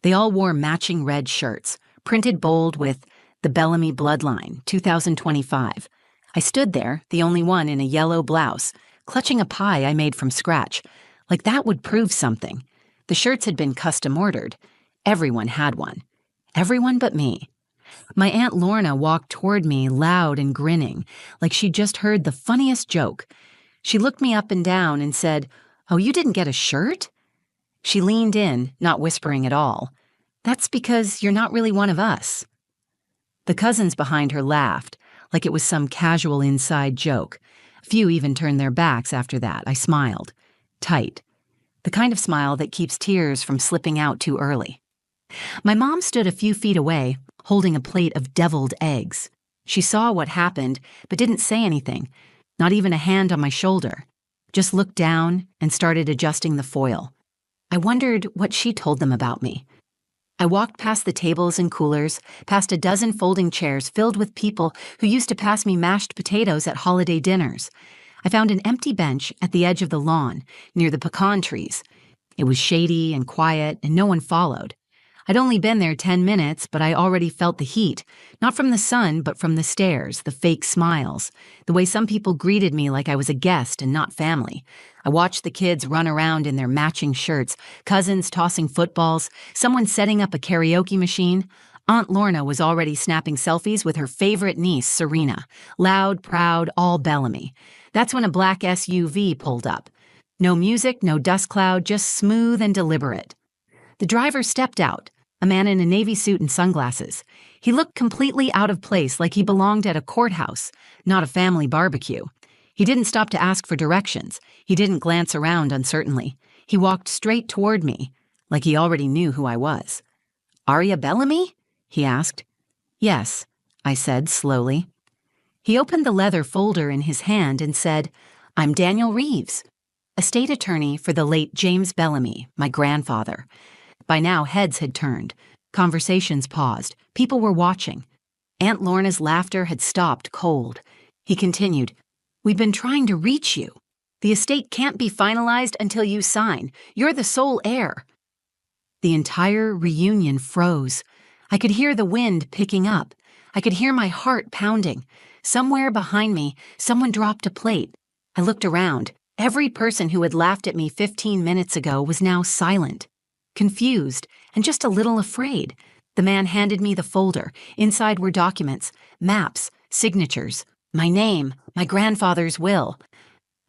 They all wore matching red shirts, printed bold with "The Bellamy Bloodline, 2025. I stood there, the only one in a yellow blouse, clutching a pie I made from scratch. Like that would prove something. The shirts had been custom ordered. Everyone had one. Everyone but me. My Aunt Lorna walked toward me, loud and grinning, like she'd just heard the funniest joke. She looked me up and down and said, "Oh, you didn't get a shirt?" She leaned in, not whispering at all. "That's because you're not really one of us." The cousins behind her laughed, like it was some casual inside joke. A few even turned their backs after that. I smiled. Tight. The kind of smile that keeps tears from slipping out too early. My mom stood a few feet away, holding a plate of deviled eggs. She saw what happened, but didn't say anything, not even a hand on my shoulder. Just looked down and started adjusting the foil. I wondered what she told them about me. I walked past the tables and coolers, past a dozen folding chairs filled with people who used to pass me mashed potatoes at holiday dinners. I found an empty bench at the edge of the lawn, near the pecan trees. It was shady and quiet, and no one followed. I'd only been there 10 minutes, but I already felt the heat, not from the sun, but from the stares, the fake smiles, the way some people greeted me like I was a guest and not family. I watched the kids run around in their matching shirts, cousins tossing footballs, someone setting up a karaoke machine. Aunt Lorna was already snapping selfies with her favorite niece, Serena, loud, proud, all Bellamy. That's when a black SUV pulled up. No music, no dust cloud, just smooth and deliberate. The driver stepped out, a man in a navy suit and sunglasses. He looked completely out of place, like he belonged at a courthouse, not a family barbecue. He didn't stop to ask for directions. He didn't glance around uncertainly. He walked straight toward me, like he already knew who I was. "Arya Bellamy?" he asked. "Yes," I said slowly. He opened the leather folder in his hand and said, "I'm Daniel Reeves, estate attorney for the late James Bellamy, my grandfather." By now, heads had turned. Conversations paused. People were watching. Aunt Lorna's laughter had stopped cold. He continued, "We've been trying to reach you. The estate can't be finalized until you sign. You're the sole heir." The entire reunion froze. I could hear the wind picking up. I could hear my heart pounding. Somewhere behind me, someone dropped a plate. I looked around. Every person who had laughed at me 15 minutes ago was now silent, confused, and just a little afraid. The man handed me the folder. Inside were documents, maps, signatures, my name, my grandfather's will.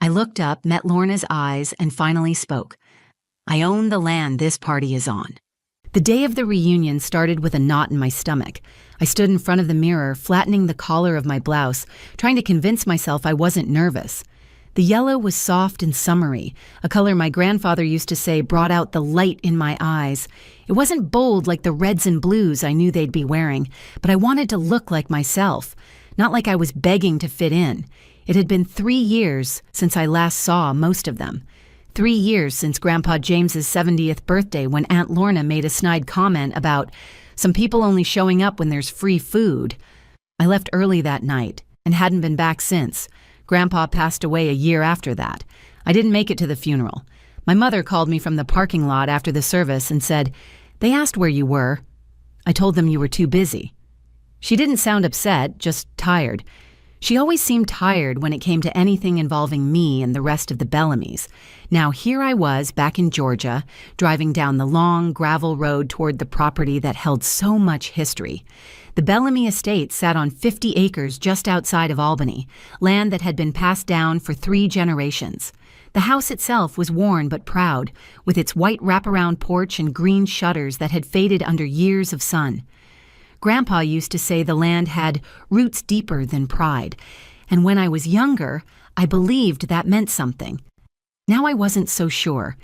I looked up, met Lorna's eyes, and finally spoke. "I own the land this party is on." The day of the reunion started with a knot in my stomach. I stood in front of the mirror, flattening the collar of my blouse, trying to convince myself I wasn't nervous. The yellow was soft and summery, a color my grandfather used to say brought out the light in my eyes. It wasn't bold like the reds and blues I knew they'd be wearing, but I wanted to look like myself, not like I was begging to fit in. It had been 3 years since I last saw most of them. 3 years since Grandpa James's 70th birthday, when Aunt Lorna made a snide comment about some people only showing up when there's free food. I left early that night and hadn't been back since. Grandpa passed away a year after that. I didn't make it to the funeral. My mother called me from the parking lot after the service and said, "They asked where you were." I told them you were too busy. She didn't sound upset, just tired. She always seemed tired when it came to anything involving me and the rest of the Bellamys. Now here I was back in Georgia, driving down the long gravel road toward the property that held so much history. The Bellamy estate sat on 50 acres just outside of Albany, land that had been passed down for 3 generations. The house itself was worn but proud, with its white wraparound porch and green shutters that had faded under years of sun. Grandpa used to say the land had roots deeper than pride, and when I was younger, I believed that meant something. Now I wasn't so sure.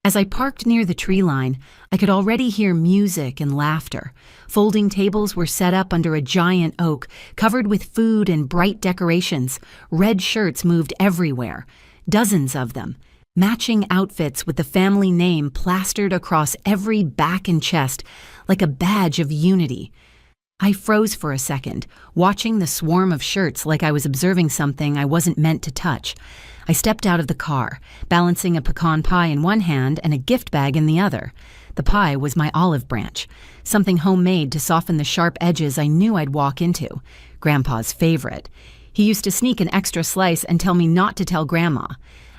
As I parked near the tree line, I could already hear music and laughter. Folding tables were set up under a giant oak, covered with food and bright decorations. Red shirts moved everywhere, dozens of them. Matching outfits with the family name plastered across every back and chest, like a badge of unity. I froze for a second, watching the swarm of shirts like I was observing something I wasn't meant to touch. I stepped out of the car, balancing a pecan pie in one hand and a gift bag in the other. The pie was my olive branch, something homemade to soften the sharp edges I knew I'd walk into. Grandpa's favorite. He used to sneak an extra slice and tell me not to tell Grandma.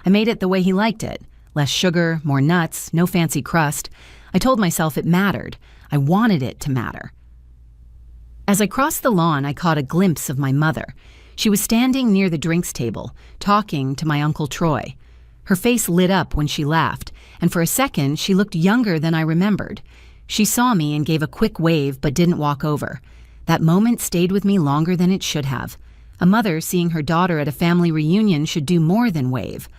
I made it the way he liked it. Less sugar, more nuts, no fancy crust. I told myself it mattered. I wanted it to matter. As I crossed the lawn, I caught a glimpse of my mother. She was standing near the drinks table, talking to my Uncle Troy. Her face lit up when she laughed, and for a second she looked younger than I remembered. She saw me and gave a quick wave but didn't walk over. That moment stayed with me longer than it should have. A mother seeing her daughter at a family reunion should do more than wave.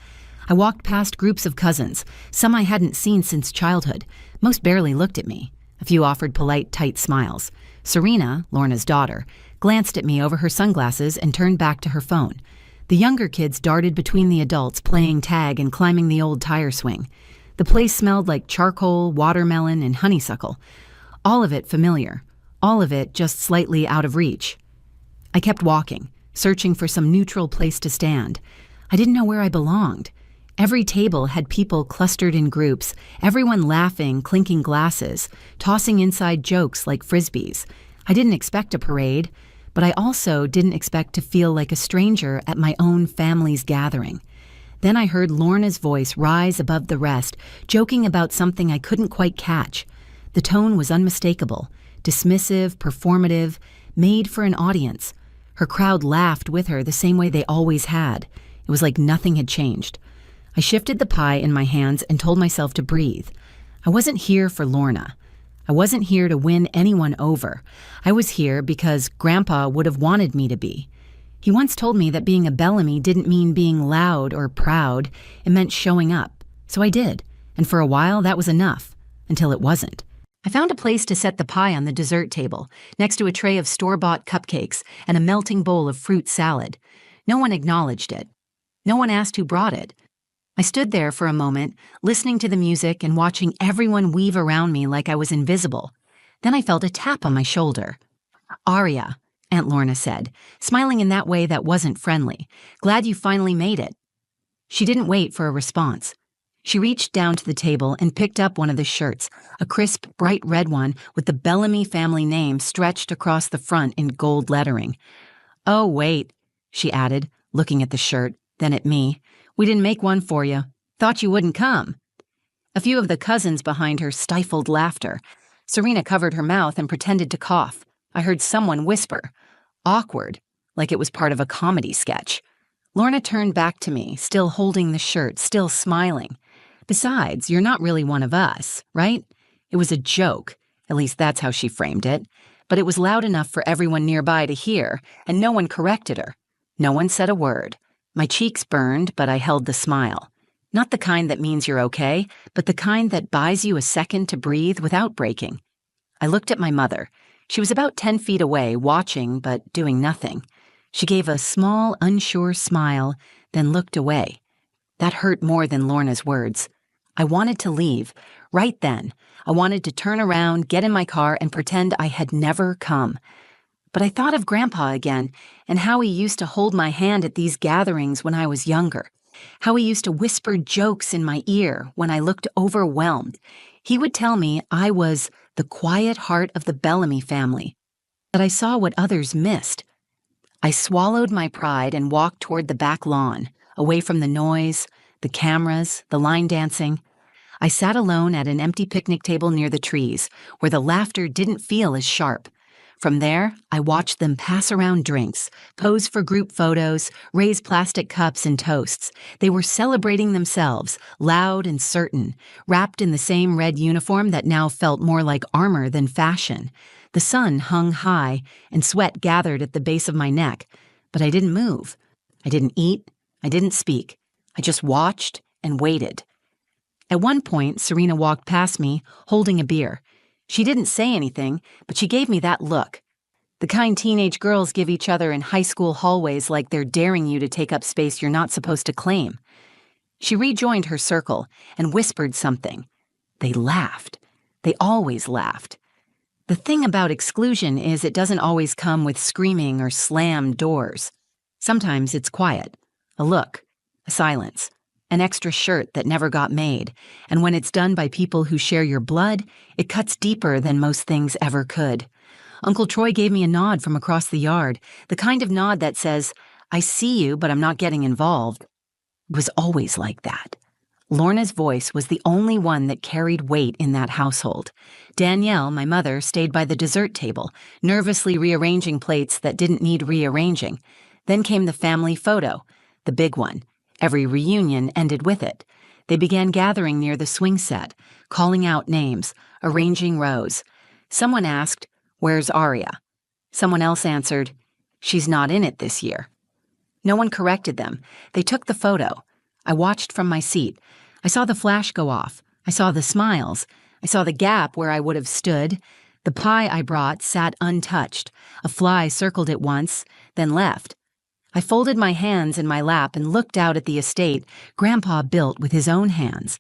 I walked past groups of cousins, some I hadn't seen since childhood. Most barely looked at me. A few offered polite, tight smiles. Serena, Lorna's daughter, glanced at me over her sunglasses and turned back to her phone. The younger kids darted between the adults, playing tag and climbing the old tire swing. The place smelled like charcoal, watermelon, and honeysuckle. All of it familiar. All of it just slightly out of reach. I kept walking, searching for some neutral place to stand. I didn't know where I belonged. Every table had people clustered in groups, everyone laughing, clinking glasses, tossing inside jokes like frisbees. I didn't expect a parade, but I also didn't expect to feel like a stranger at my own family's gathering. Then I heard Lorna's voice rise above the rest, joking about something I couldn't quite catch. The tone was unmistakable, dismissive, performative, made for an audience. Her crowd laughed with her the same way they always had. It was like nothing had changed. I shifted the pie in my hands and told myself to breathe. I wasn't here for Lorna. I wasn't here to win anyone over. I was here because Grandpa would have wanted me to be. He once told me that being a Bellamy didn't mean being loud or proud. It meant showing up. So I did. And for a while, that was enough. Until it wasn't. I found a place to set the pie on the dessert table, next to a tray of store-bought cupcakes and a melting bowl of fruit salad. No one acknowledged it. No one asked who brought it. I stood there for a moment, listening to the music and watching everyone weave around me like I was invisible. Then I felt a tap on my shoulder. "Aria," Aunt Lorna said, smiling in that way that wasn't friendly. "Glad you finally made it." She didn't wait for a response. She reached down to the table and picked up one of the shirts, a crisp, bright red one with the Bellamy family name stretched across the front in gold lettering. "Oh, wait," she added, looking at the shirt, then at me. "We didn't make one for you. Thought you wouldn't come." A few of the cousins behind her stifled laughter. Serena covered her mouth and pretended to cough. I heard someone whisper, "Awkward," like it was part of a comedy sketch. Lorna turned back to me, still holding the shirt, still smiling. "Besides, you're not really one of us, right?" It was a joke. At least that's how she framed it. But it was loud enough for everyone nearby to hear, and no one corrected her. No one said a word. My cheeks burned, but I held the smile. Not the kind that means you're okay, but the kind that buys you a second to breathe without breaking. I looked at my mother. She was about 10 feet away, watching but doing nothing. She gave a small, unsure smile, then looked away. That hurt more than Lorna's words. I wanted to leave. Right then, I wanted to turn around, get in my car, and pretend I had never come. But I thought of Grandpa again, and how he used to hold my hand at these gatherings when I was younger. How he used to whisper jokes in my ear when I looked overwhelmed. He would tell me I was the quiet heart of the Bellamy family, that I saw what others missed. I swallowed my pride and walked toward the back lawn, away from the noise, the cameras, the line dancing. I sat alone at an empty picnic table near the trees, where the laughter didn't feel as sharp. From there, I watched them pass around drinks, pose for group photos, raise plastic cups and toasts. They were celebrating themselves, loud and certain, wrapped in the same red uniform that now felt more like armor than fashion. The sun hung high, and sweat gathered at the base of my neck, but I didn't move. I didn't eat. I didn't speak. I just watched and waited. At one point, Serena walked past me, holding a beer. She didn't say anything, but she gave me that look. The kind teenage girls give each other in high school hallways like they're daring you to take up space you're not supposed to claim. She rejoined her circle and whispered something. They laughed. They always laughed. The thing about exclusion is it doesn't always come with screaming or slammed doors. Sometimes it's quiet, a look, a silence. an extra shirt that never got made, and when it's done by people who share your blood, it cuts deeper than most things ever could. Uncle Troy gave me a nod from across the yard, the kind of nod that says, "I see you, but I'm not getting involved." It was always like that. Lorna's voice was the only one that carried weight in that household. Danielle, my mother, stayed by the dessert table, nervously rearranging plates that didn't need rearranging. Then came the family photo, the big one. Every reunion ended with it. They began gathering near the swing set, calling out names, arranging rows. Someone asked, "Where's Aria?" Someone else answered, "She's not in it this year." No one corrected them. They took the photo. I watched from my seat. I saw the flash go off. I saw the smiles. I saw the gap where I would have stood. The pie I brought sat untouched. A fly circled it once, then left. I folded my hands in my lap and looked out at the estate Grandpa built with his own hands.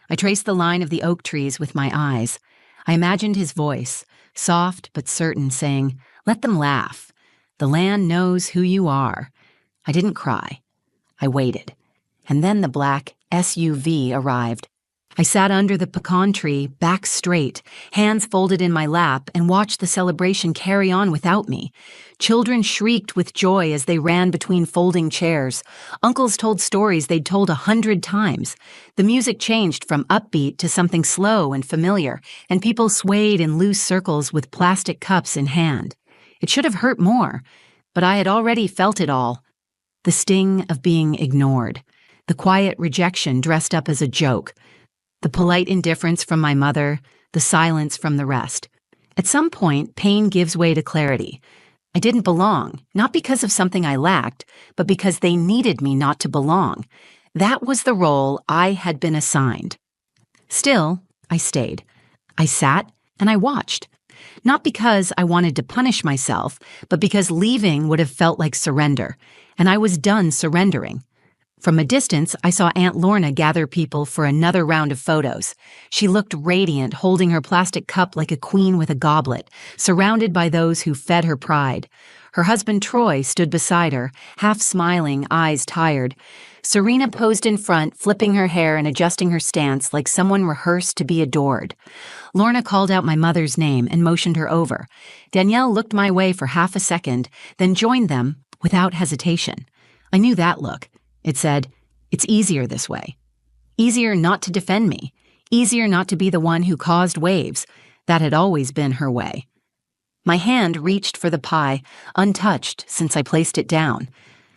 I traced the line of the oak trees with my eyes. I imagined his voice, soft but certain, saying, "Let them laugh. The land knows who you are." I didn't cry. I waited. And then the black SUV arrived. I sat under the pecan tree, back straight, hands folded in my lap, and watched the celebration carry on without me. Children shrieked with joy as they ran between folding chairs. Uncles told stories they'd told 100 times. The music changed from upbeat to something slow and familiar, and people swayed in loose circles with plastic cups in hand. It should have hurt more, but I had already felt it all. The sting of being ignored. The quiet rejection dressed up as a joke. The polite indifference from my mother. The silence from the rest. At some point, pain gives way to clarity. I didn't belong, not because of something I lacked, but because they needed me not to belong. That was the role I had been assigned. Still, I stayed. I sat and I watched. Not because I wanted to punish myself, but because leaving would have felt like surrender, and I was done surrendering. From a distance, I saw Aunt Lorna gather people for another round of photos. She looked radiant, holding her plastic cup like a queen with a goblet, surrounded by those who fed her pride. Her husband Troy stood beside her, half smiling, eyes tired. Serena posed in front, flipping her hair and adjusting her stance like someone rehearsed to be adored. Lorna called out my mother's name and motioned her over. Danielle looked my way for half a second, then joined them without hesitation. I knew that look. It said, "It's easier this way." Easier not to defend me. Easier not to be the one who caused waves. That had always been her way. My hand reached for the pie, untouched since I placed it down.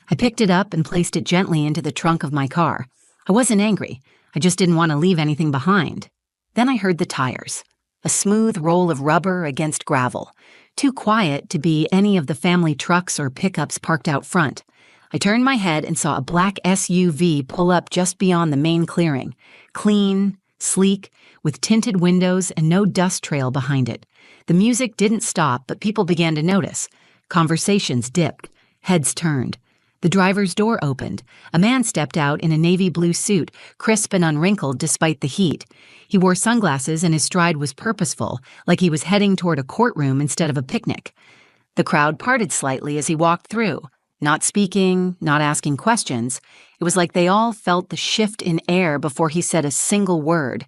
I picked it up and placed it gently into the trunk of my car. I wasn't angry. I just didn't want to leave anything behind. Then I heard the tires. A smooth roll of rubber against gravel. Too quiet to be any of the family trucks or pickups parked out front. I turned my head and saw a black SUV pull up just beyond the main clearing. Clean, sleek, with tinted windows and no dust trail behind it. The music didn't stop, but people began to notice. Conversations dipped. Heads turned. The driver's door opened. A man stepped out in a navy blue suit, crisp and unwrinkled despite the heat. He wore sunglasses and his stride was purposeful, like he was heading toward a courtroom instead of a picnic. The crowd parted slightly as he walked through. Not speaking, not asking questions. It was like they all felt the shift in air before he said a single word.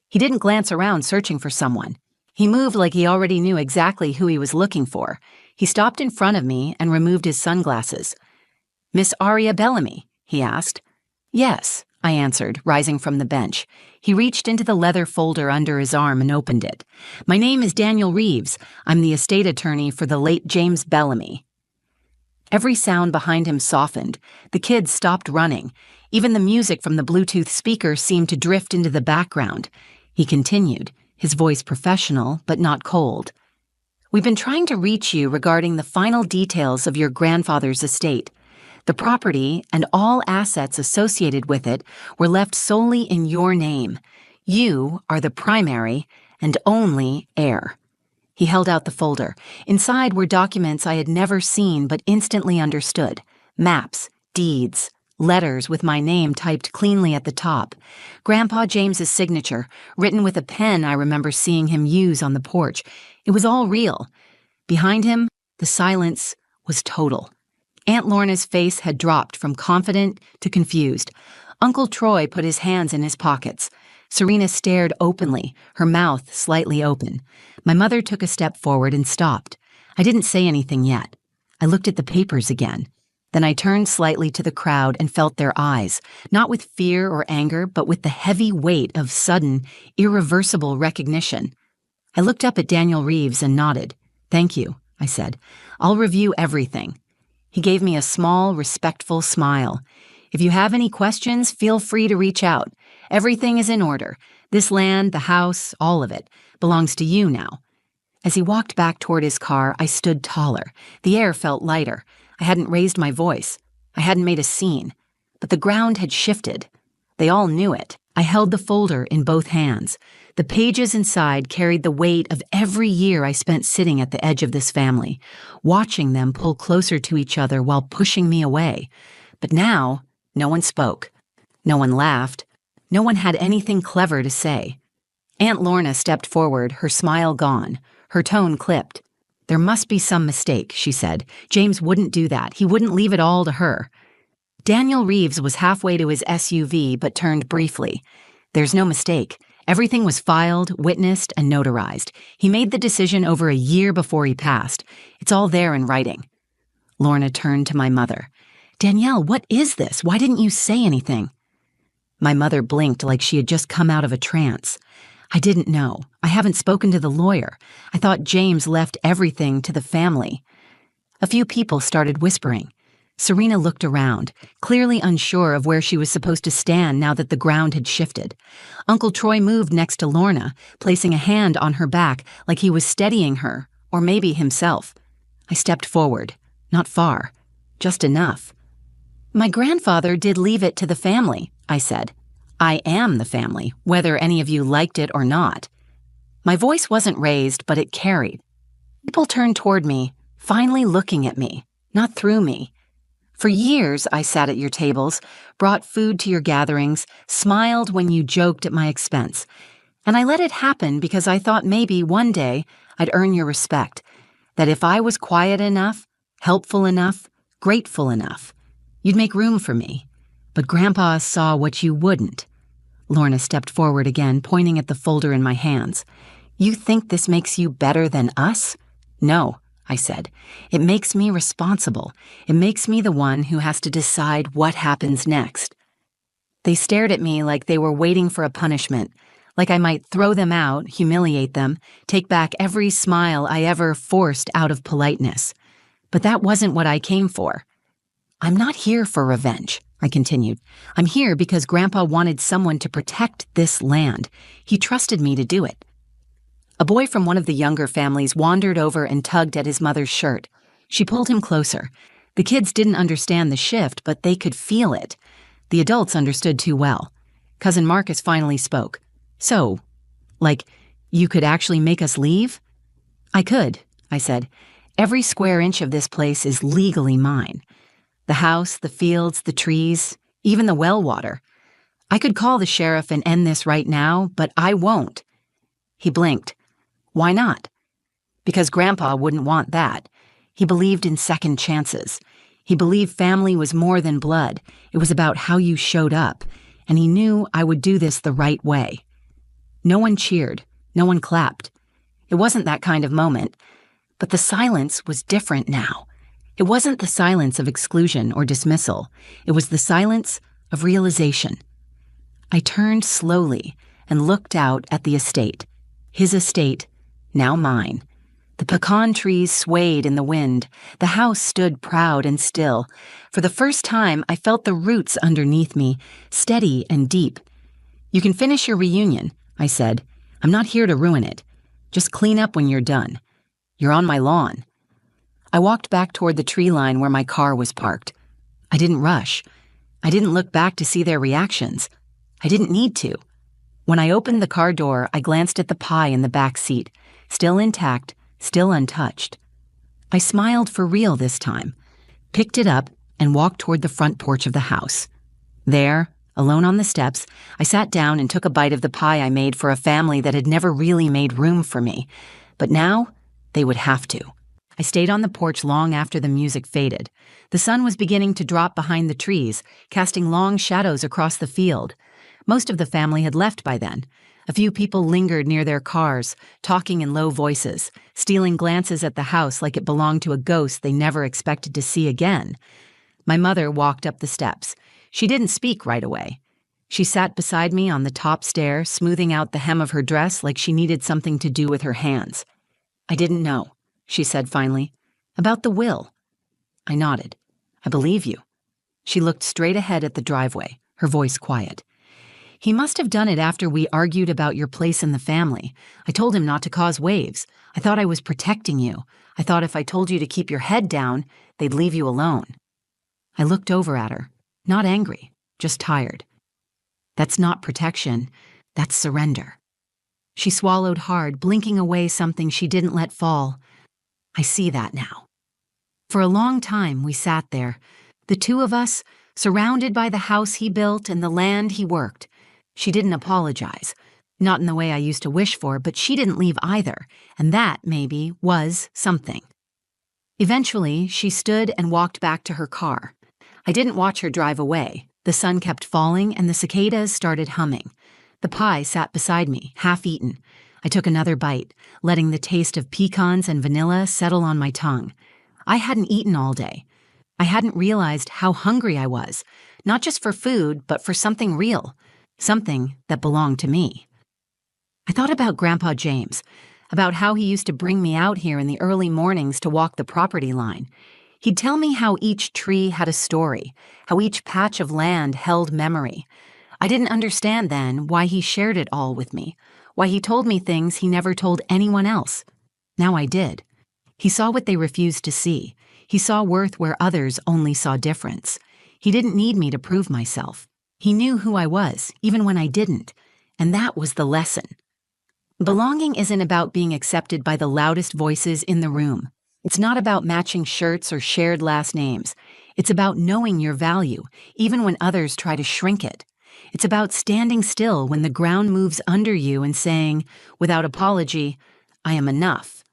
He didn't glance around searching for someone. He moved like he already knew exactly who he was looking for. He stopped in front of me and removed his sunglasses. "Miss Aria Bellamy?" he asked. "Yes," I answered, rising from the bench. He reached into the leather folder under his arm and opened it. "My name is Daniel Reeves. I'm the estate attorney for the late James Bellamy." Every sound behind him softened. The kids stopped running. Even the music from the Bluetooth speaker seemed to drift into the background. He continued, his voice professional but not cold. "We've been trying to reach you regarding the final details of your grandfather's estate. The property and all assets associated with it were left solely in your name. You are the primary and only heir." He held out the folder. Inside were documents I had never seen but instantly understood. Maps, deeds, letters with my name typed cleanly at the top. Grandpa James's signature, written with a pen I remember seeing him use on the porch. It was all real. Behind him, the silence was total. Aunt Lorna's face had dropped from confident to confused. Uncle Troy put his hands in his pockets. Serena stared openly, her mouth slightly open. My mother took a step forward and stopped. I didn't say anything yet. I looked at the papers again. Then I turned slightly to the crowd and felt their eyes, not with fear or anger, but with the heavy weight of sudden, irreversible recognition. I looked up at Daniel Reeves and nodded. "Thank you," I said. "I'll review everything." He gave me a small, respectful smile. "If you have any questions, feel free to reach out. Everything is in order. This land, the house, all of it, belongs to you now." As he walked back toward his car, I stood taller. The air felt lighter. I hadn't raised my voice. I hadn't made a scene. But the ground had shifted. They all knew it. I held the folder in both hands. The pages inside carried the weight of every year I spent sitting at the edge of this family, watching them pull closer to each other while pushing me away. But now, no one spoke. No one laughed. No one had anything clever to say. Aunt Lorna stepped forward, her smile gone. Her tone clipped. "There must be some mistake," she said. "James wouldn't do that. He wouldn't leave it all to her." Daniel Reeves was halfway to his SUV but turned briefly. "There's no mistake. Everything was filed, witnessed, and notarized. He made the decision over a year before he passed. It's all there in writing." Lorna turned to my mother. "Danielle, what is this? Why didn't you say anything?" My mother blinked like she had just come out of a trance. "I didn't know. I haven't spoken to the lawyer. I thought James left everything to the family." A few people started whispering. Serena looked around, clearly unsure of where she was supposed to stand now that the ground had shifted. Uncle Troy moved next to Lorna, placing a hand on her back like he was steadying her, or maybe himself. I stepped forward. Not far. Just enough. "My grandfather did leave it to the family," I said. "I am the family, whether any of you liked it or not." My voice wasn't raised, but it carried. People turned toward me, finally looking at me, not through me. "For years, I sat at your tables, brought food to your gatherings, smiled when you joked at my expense. And I let it happen because I thought maybe one day I'd earn your respect, that if I was quiet enough, helpful enough, grateful enough, you'd make room for me. But Grandpa saw what you wouldn't." Lorna stepped forward again, pointing at the folder in my hands. "You think this makes you better than us?" "No," I said. "It makes me responsible. It makes me the one who has to decide what happens next." They stared at me like they were waiting for a punishment, like I might throw them out, humiliate them, take back every smile I ever forced out of politeness. But that wasn't what I came for. "I'm not here for revenge," I continued. "I'm here because Grandpa wanted someone to protect this land. He trusted me to do it." A boy from one of the younger families wandered over and tugged at his mother's shirt. She pulled him closer. The kids didn't understand the shift, but they could feel it. The adults understood too well. Cousin Marcus finally spoke. "So, you could actually make us leave?" "I could," I said. "Every square inch of this place is legally mine. The house, the fields, the trees, even the well water. I could call the sheriff and end this right now, but I won't." He blinked. "Why not?" "Because Grandpa wouldn't want that. He believed in second chances. He believed family was more than blood. It was about how you showed up, and he knew I would do this the right way." No one cheered. No one clapped. It wasn't that kind of moment. But the silence was different now. It wasn't the silence of exclusion or dismissal. It was the silence of realization. I turned slowly and looked out at the estate. His estate, now mine. The pecan trees swayed in the wind. The house stood proud and still. For the first time, I felt the roots underneath me, steady and deep. "You can finish your reunion," I said. "I'm not here to ruin it. Just clean up when you're done. You're on my lawn." I walked back toward the tree line where my car was parked. I didn't rush. I didn't look back to see their reactions. I didn't need to. When I opened the car door, I glanced at the pie in the back seat, still intact, still untouched. I smiled for real this time, picked it up, and walked toward the front porch of the house. There, alone on the steps, I sat down and took a bite of the pie I made for a family that had never really made room for me. But now, they would have to. I stayed on the porch long after the music faded. The sun was beginning to drop behind the trees, casting long shadows across the field. Most of the family had left by then. A few people lingered near their cars, talking in low voices, stealing glances at the house like it belonged to a ghost they never expected to see again. My mother walked up the steps. She didn't speak right away. She sat beside me on the top stair, smoothing out the hem of her dress like she needed something to do with her hands. "I didn't know," she said finally. "About the will." I nodded. "I believe you." She looked straight ahead at the driveway, her voice quiet. "He must have done it after we argued about your place in the family. I told him not to cause waves. I thought I was protecting you. I thought if I told you to keep your head down, they'd leave you alone." I looked over at her, not angry, just tired. "That's not protection. That's surrender." She swallowed hard, blinking away something she didn't let fall. "I see that now." For a long time, we sat there, the two of us, surrounded by the house he built and the land he worked. She didn't apologize. Not in the way I used to wish for, but she didn't leave either, and that, maybe, was something. Eventually, she stood and walked back to her car. I didn't watch her drive away. The sun kept falling and the cicadas started humming. The pie sat beside me, half-eaten. I took another bite, letting the taste of pecans and vanilla settle on my tongue. I hadn't eaten all day. I hadn't realized how hungry I was, not just for food, but for something real, something that belonged to me. I thought about Grandpa James, about how he used to bring me out here in the early mornings to walk the property line. He'd tell me how each tree had a story, how each patch of land held memory. I didn't understand then why he shared it all with me, why he told me things he never told anyone else. Now I did. He saw what they refused to see. He saw worth where others only saw difference. He didn't need me to prove myself. He knew who I was, even when I didn't, and that was the lesson. Belonging isn't about being accepted by the loudest voices in the room. It's not about matching shirts or shared last names. It's about knowing your value, even when others try to shrink it. It's about standing still when the ground moves under you and saying, without apology, "I am enough."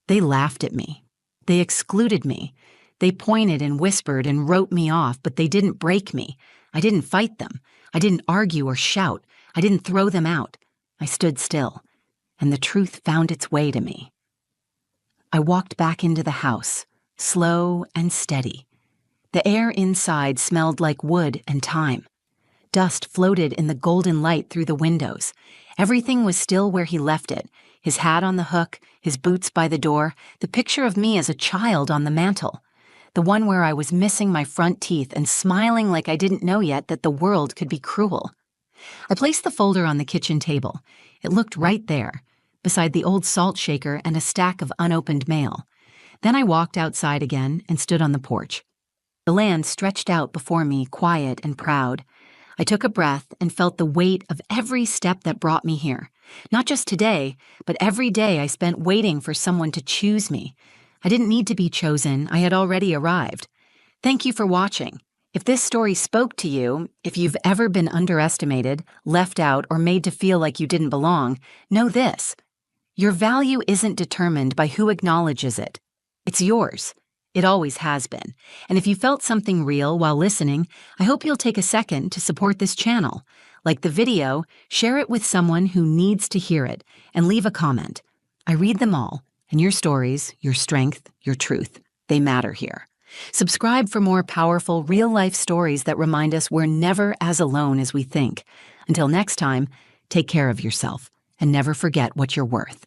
They laughed at me. They excluded me. They pointed and whispered and wrote me off, but they didn't break me. I didn't fight them. I didn't argue or shout. I didn't throw them out. I stood still, and the truth found its way to me. I walked back into the house, slow and steady. The air inside smelled like wood and thyme. Dust floated in the golden light through the windows. Everything was still where he left it, his hat on the hook, his boots by the door, the picture of me as a child on the mantel, the one where I was missing my front teeth and smiling like I didn't know yet that the world could be cruel. I placed the folder on the kitchen table. It looked right there, beside the old salt shaker and a stack of unopened mail. Then I walked outside again and stood on the porch. The land stretched out before me, quiet and proud. I took a breath and felt the weight of every step that brought me here. Not just today, but every day I spent waiting for someone to choose me. I didn't need to be chosen. I had already arrived. Thank you for watching. If this story spoke to you, if you've ever been underestimated, left out, or made to feel like you didn't belong, know this. Your value isn't determined by who acknowledges it. It's yours. It always has been. And if you felt something real while listening, I hope you'll take a second to support this channel. Like the video, share it with someone who needs to hear it, and leave a comment. I read them all, and your stories, your strength, your truth, they matter here. Subscribe for more powerful, real-life stories that remind us we're never as alone as we think. Until next time, take care of yourself, and never forget what you're worth.